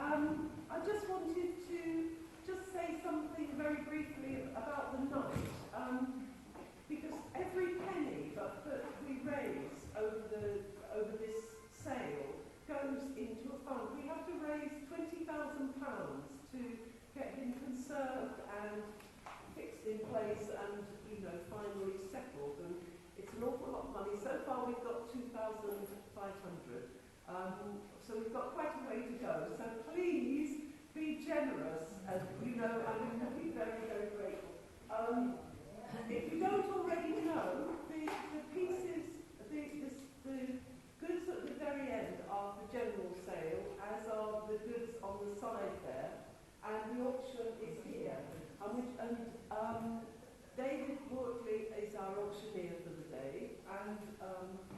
I just wanted to just say something very briefly about the night, because every penny that we raise over this sale goes into a fund. We have to raise £20,000 to get him conserved and fixed in place and, you know, finally settled. And it's an awful lot of money. So far we've got 2,500. So we've got quite a way to go. So please be generous, and you know, and we'll be very, very grateful. If you don't already know, the pieces, the goods at the very end are the general sale, as are the goods on the side there, and the auction is here. David Wortley is our auctioneer for the day, and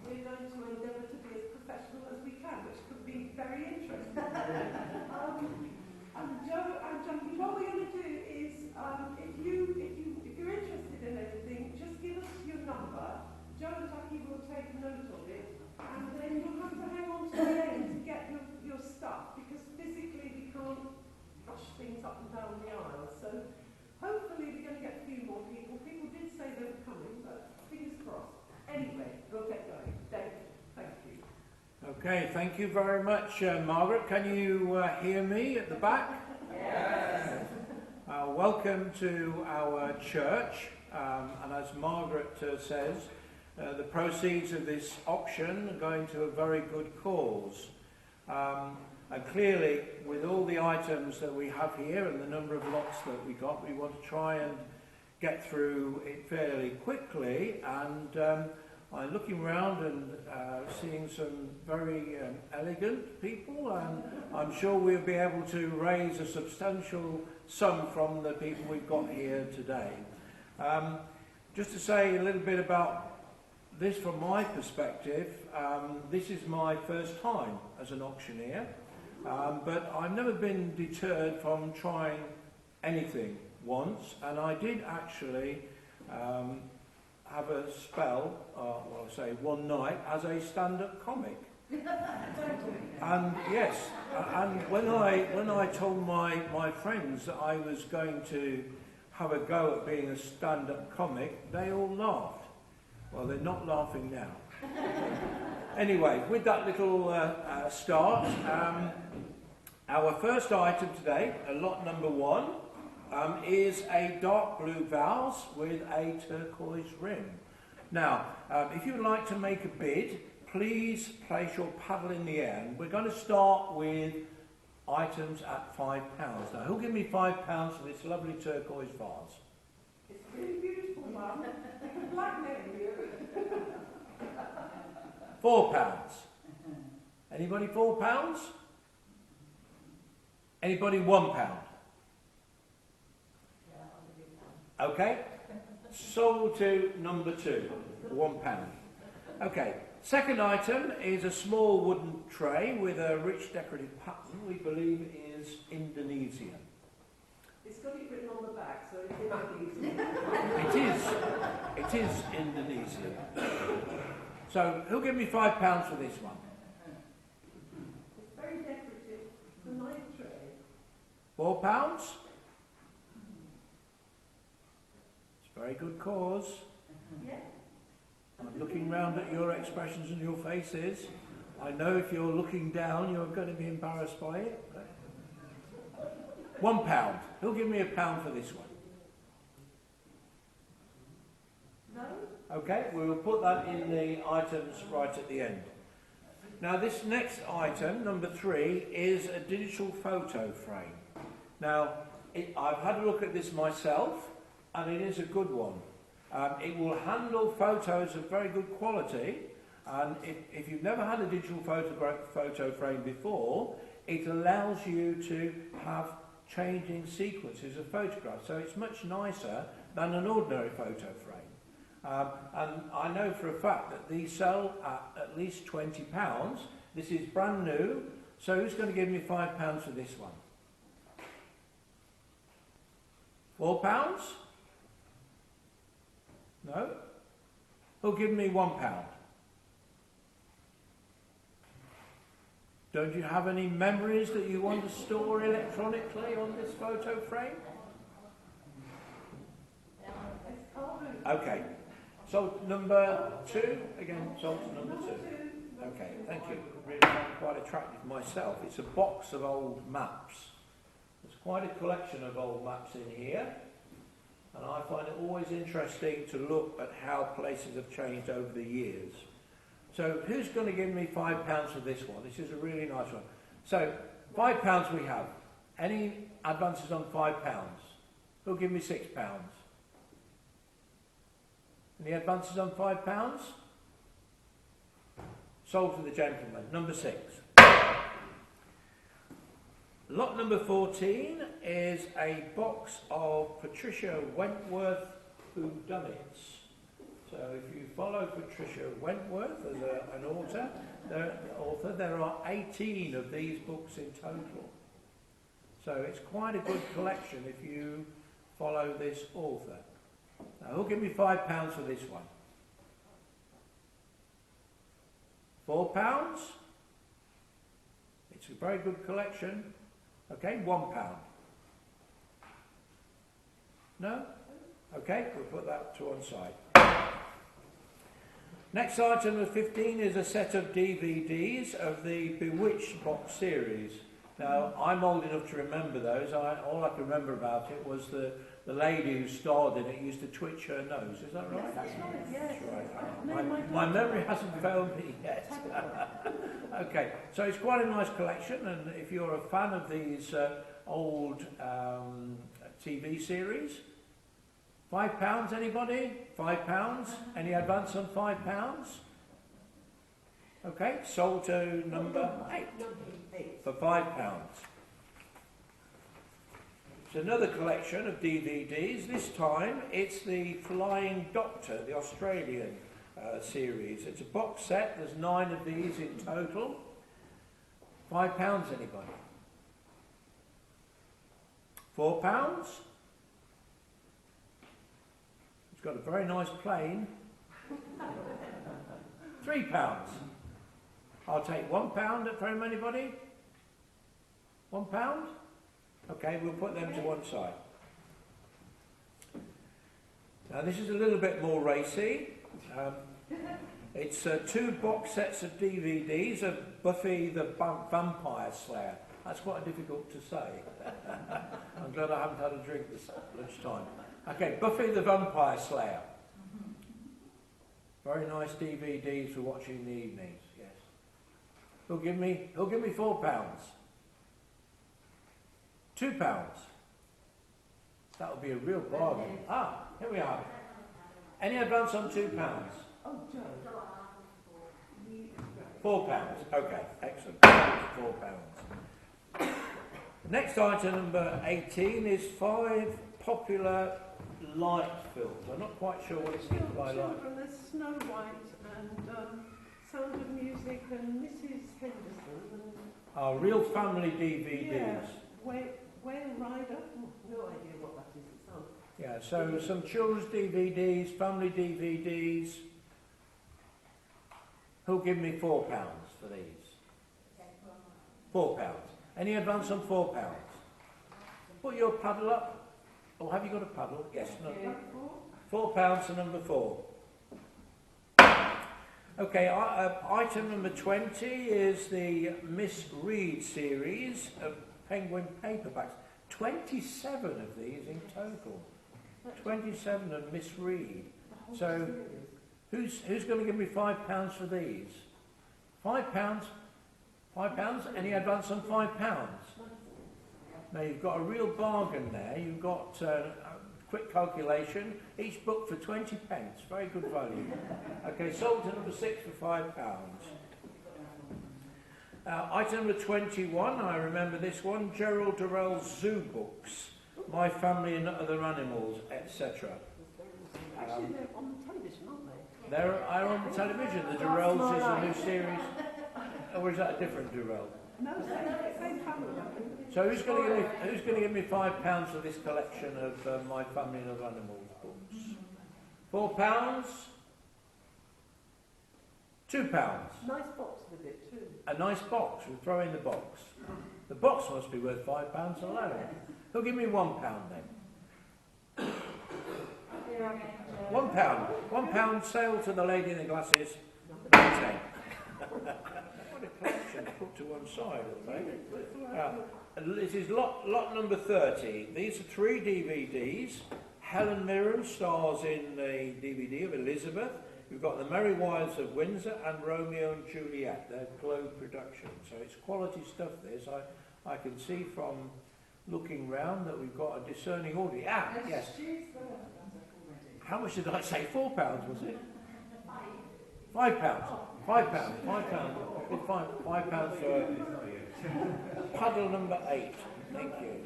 we're going to endeavour to be as professional as we can, which could be very interesting. And Joe and Jackie, what we're going to do is, if you're interested in anything, just give us your number. Joe and Jackie will take note of it, and then you'll have to hang on to the end to get your stuff, because physically we can't rush things up and down the aisle. So hopefully we're going to get a few more people. People did say they were coming, but fingers crossed. Anyway, we'll get going. David, thank you. Okay, thank you very much, Margaret. Can you hear me at the back? Yes. Welcome to our church, and as Margaret says, the proceeds of this auction are going to a very good cause. And clearly, with all the items that we have here and the number of lots that we got, we want to try and get through it fairly quickly. And I'm looking around and seeing some very elegant people, and I'm sure we'll be able to raise a substantial sum from the people we've got here today. Just to say a little bit about this from my perspective, this is my first time as an auctioneer, but I've never been deterred from trying anything once, and I did actually have a spell, well, I say one night, as a stand-up comic. And yes, and when I told my friends that I was going to have a go at being a stand-up comic, they all laughed. Well, they're not laughing now. Anyway, with that little start, our first item today, lot number 1, is a dark blue vase with a turquoise rim. Now, if you would like to make a bid, please place your paddle in the air. And we're going to start with items at £5. Now, who'll give me £5 for this lovely turquoise vase? It's a really beautiful one. Blackmail you. £4. Anybody £4? Anybody £1? Okay, sold to number 2, £1. Okay, second item is a small wooden tray with a rich decorative pattern we believe is Indonesian. It's got it written on the back, so it's Indonesian. It is Indonesian. So, who'll give me £5 for this one? It's very decorative. It's a nice tray. £4? Very good cause. Yeah. I'm looking round at your expressions and your faces. I know if you're looking down, you're going to be embarrassed by it. £1. Who'll give me £1 for this one? No. Okay, we will put that in the items right at the end. Now, this next item, number 3, is a digital photo frame. Now, I've had a look at this myself, and it is a good one. It will handle photos of very good quality, and if you've never had a digital photo frame before, it allows you to have changing sequences of photographs, so it's much nicer than an ordinary photo frame. And I know for a fact that these sell at least £20. This is brand new, so who's going to give me £5 for this one? £4? No? Who'll give me £1? Don't you have any memories that you want to store electronically on this photo frame? Okay. So number 2, again, sold to number 2. Okay, thank you. Really quite attractive myself. It's a box of old maps. There's quite a collection of old maps in here, and I find it always interesting to look at how places have changed over the years. So who's going to give me £5 for this one? This is a really nice one. So £5 we have. Any advances on £5? Who'll give me £6? Any advances on £5? Sold to the gentleman. Number 6. Lot number 14 is a box of Patricia Wentworth whodunits. So if you follow Patricia Wentworth as an author, there are 18 of these books in total. So it's quite a good collection if you follow this author. Now, who'll give me £5 for this one? £4? It's a very good collection. Okay, £1. No? Okay, we'll put that to one side. Next item of 15 is a set of DVDs of the Bewitched box series. Now, I'm old enough to remember those. All I can remember about it was the lady who starred in it used to twitch her nose. Is that right? Yes, that's right, yes. That's right. My memory hasn't failed me yet. Okay, so it's quite a nice collection, and if you're a fan of these old TV series, £5, anybody? £5? Any advance on £5? Okay, sold to number 8 for £5. It's another collection of DVDs. This time it's the Flying Doctor, the Australian series. It's a box set. There's 9 of these in total. £5, anybody? £4? It's got a very nice plane. £3. I'll take £1 from anybody. £1? Okay, we'll put them to one side. Now this is a little bit more racy. It's 2 box sets of DVDs of Buffy the Vampire Slayer. That's quite difficult to say. I'm glad I haven't had a drink this lunchtime. Okay, Buffy the Vampire Slayer. Very nice DVDs for watching in the evenings. Yes. Who'll give me £4? £2. That would be a real bargain. Ah, here we are. Any advance on £2? Oh, Joe. £4. Okay, excellent. £4. Next item, number 18, is 5 popular light films. I'm not quite sure what it's meant by light. There's Snow White and Sound of Music and Mrs. Henderson. And Our real family DVDs. yeah, Whale Rider. No idea what that is. It sounds. Yeah, so some children's DVDs, family DVDs. Who'll give me £4 for these? £4. Any advance on £4? Put your paddle up. Oh, have you got a paddle? Yes. No. £4 for number 4. Okay, item number 20 is the Miss Reed series of Penguin paperbacks. 27 of these in total. 27 of Miss Reed. So, who's going to give me £5 for these? £5? £5? Any advance on £5? Now you've got a real bargain there. You've got a quick calculation. Each book for 20 pence. Very good value. Okay, sold to number 6 for £5. Item number 21, I remember this one, Gerald Durrell's Zoo Books, My Family and Other Animals, etc. Actually, they're on television, aren't they? They're on the television. The Durrells is a new series. Or is that a different Durrell? No, same family. So who's going to give me £5 for this collection of My Family and Other Animals books? £4? £2. Nice box with it too. A nice box. We throw in the box. The box must be worth £5 alone. Who'll give me £1 then? £1. £1 sale to the lady in the glasses. 10. What a collection to put to one side, I think. This is lot number 30. These are 3 DVDs. Helen Mirren stars in the DVD of Elizabeth. You've got The Merry Wives of Windsor and Romeo and Juliet. They're Globe Productions. So it's quality stuff, this. I can see from looking round that we've got a discerning audience. Yes. How much did I say? £4, was it? £5. £5. £5 for puddle number 8. Thank you.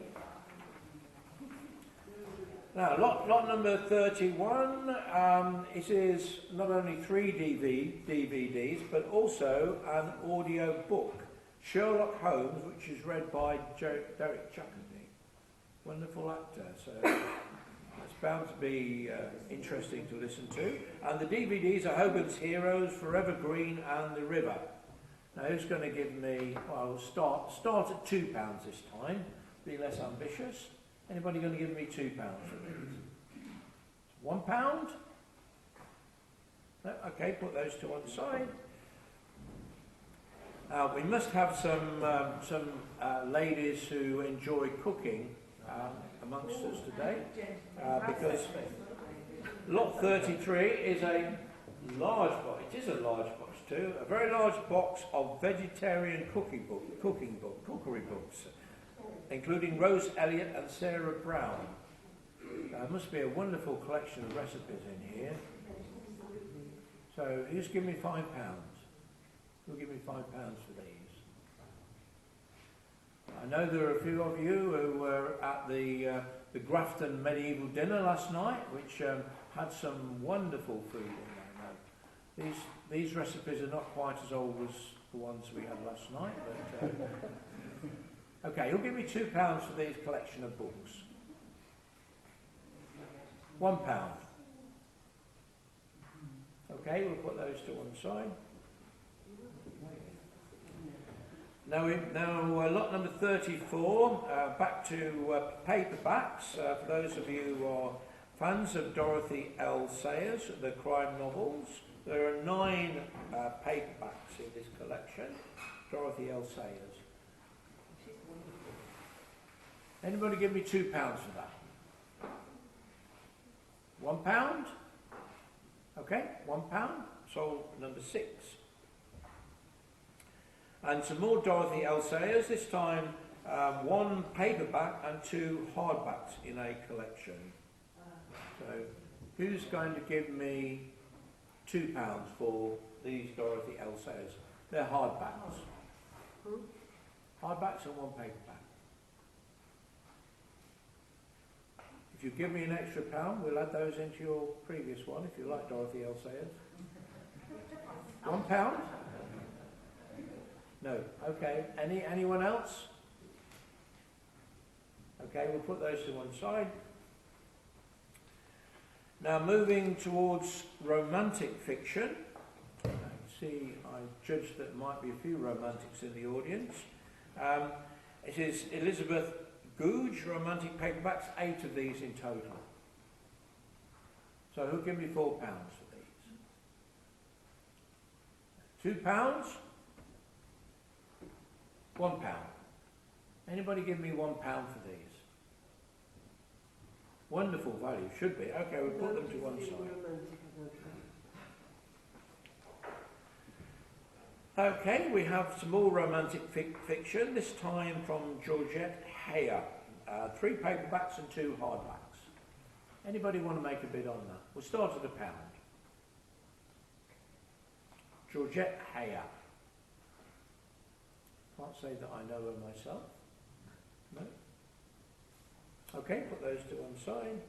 Now, lot number 31, it is not only 3 DVDs, but also an audio book, Sherlock Holmes, which is read by Derek Chuckerby. Wonderful actor, so it's bound to be interesting to listen to. And the DVDs are Hogan's Heroes, Forever Green and The River. Now, who's going to give me, well, start at £2 this time, be less ambitious. Anybody going to give me £2 for these? £1? No? Okay, put those to one side. We must have some ladies who enjoy cooking amongst us today, because lot 33 is a large box. It is a large box too. A very large box of vegetarian cookery books, including Rose Elliott and Sarah Brown. There must be a wonderful collection of recipes in here. So who's give me £5? Who'll give me £5 for these? I know there are a few of you who were at the Grafton medieval dinner last night, which had some wonderful food in there. These recipes are not quite as old as the ones we had last night, but okay, you'll give me £2 for these collection of books. £1. Okay, we'll put those to one side. Now lot number 34, back to paperbacks. For those of you who are fans of Dorothy L. Sayers, the crime novels, there are 9 paperbacks in this collection. Dorothy L. Sayers. Anybody give me £2 for that? £1? Okay, £1. Sold number 6. And some more Dorothy L. Sayers, this time 1 paperback and 2 hardbacks in a collection. So who's going to give me £2 for these Dorothy L. Sayers? They're hardbacks. Hardbacks and 1 paperback. If you give me an extra £1, we'll add those into your previous one, if you like Dorothy L. Sayers. £1? No. Okay. Anyone else? Okay, we'll put those to one side. Now moving towards romantic fiction. I judged that there might be a few romantics in the audience. It is Elizabeth Googe, romantic paperbacks, 8 of these in total. So who'll give me £4 for these? £2? £1. Anybody give me £1 for these? Wonderful value, should be. Okay, we'll put them to one side. Okay, we have some more romantic fiction, this time from Georgette Heyer. 3 paperbacks and 2 hardbacks. Anybody want to make a bid on that? We'll start at £1. Georgette Heyer. Can't say that I know her myself. No? Okay, put those to one side.